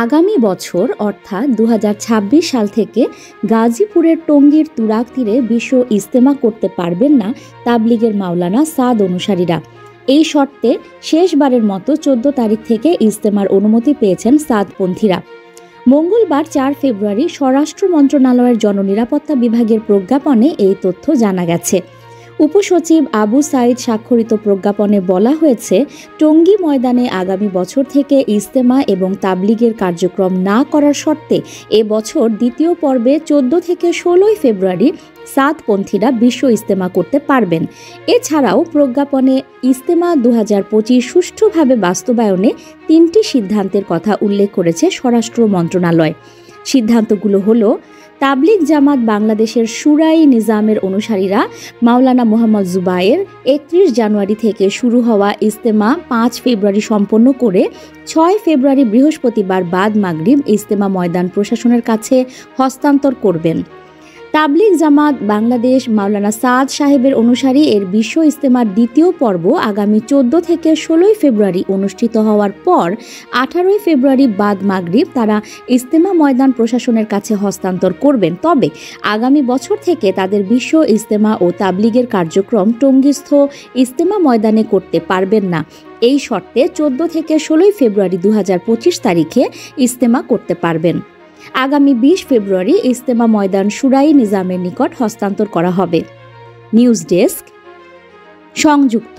আগামী বছর অর্থাৎ ২০২৬ সাল থেকে গাজীপুরের টঙ্গীর তুরাগ তীরে বিশ্ব ইজতেমা করতে পারবেন না তাবলিগের মাওলানা সাদ অনুসারীরা। এই শর্তে শেষবারের মতো ১৪ তারিখ থেকে ইজতেমার অনুমতি পেয়েছেন সাদপন্থীরা। মঙ্গলবার ৪ ফেব্রুয়ারি স্বরাষ্ট্র মন্ত্রণালয়ের জননিরাপত্তা বিভাগের প্রজ্ঞাপনে এই তথ্য জানা গেছে। উপসচিব আবু সাইদ স্বাক্ষরিত প্রজ্ঞাপনে বলা হয়েছে, টঙ্গী ময়দানে আগামী বছর থেকে ইজতেমা এবং তাবলিগের কার্যক্রম না করার শর্তে এবছর দ্বিতীয় পর্বে ১৪ থেকে ১৬ ফেব্রুয়ারি সাদপন্থীরা বিশ্ব ইজতেমা করতে পারবেন। এছাড়াও প্রজ্ঞাপনে ইজতেমা ২০২৫ সুষ্ঠুভাবে বাস্তবায়নে ৩টি সিদ্ধান্তের কথা উল্লেখ করেছে স্বরাষ্ট্র মন্ত্রণালয়। সিদ্ধান্তগুলো হলো, তাবলিগ জামাত বাংলাদেশের শুরাই নিজামের অনুসারীরা মাওলানা মোহাম্মদ জুবায়ের ৩১ জানুয়ারি থেকে শুরু হওয়া ইজতেমা ৫ ফেব্রুয়ারি সম্পন্ন করে ৬ ফেব্রুয়ারি বৃহস্পতিবার বাদ মাগরিব ইজতেমা ময়দান প্রশাসনের কাছে হস্তান্তর করবেন। তাবলিগ জামাত বাংলাদেশ মাওলানা সাদ সাহেবের অনুসারী এর বিশ্ব ইজতেমার দ্বিতীয় পর্ব আগামী ১৪ থেকে ১৬ ফেব্রুয়ারি অনুষ্ঠিত হওয়ার পর ১৮ ফেব্রুয়ারি বাদ মাগরিব তারা ইজতেমা ময়দান প্রশাসনের কাছে হস্তান্তর করবেন। তবে আগামী বছর থেকে তাদের বিশ্ব ইজতেমা ও তাবলিগের কার্যক্রম টঙ্গীস্থ ইজতেমা ময়দানে করতে পারবেন না। এই শর্তে ১৪ থেকে ১৬ ফেব্রুয়ারি ২০২৫ তারিখে ইজতেমা করতে পারবেন। আগামী ২০ ফেব্রুয়ারি ইজতেমা ময়দান শুরাই নিজামের নিকট হস্তান্তর করা হবে। নিউজ ডেস্ক, সংযুক্ত।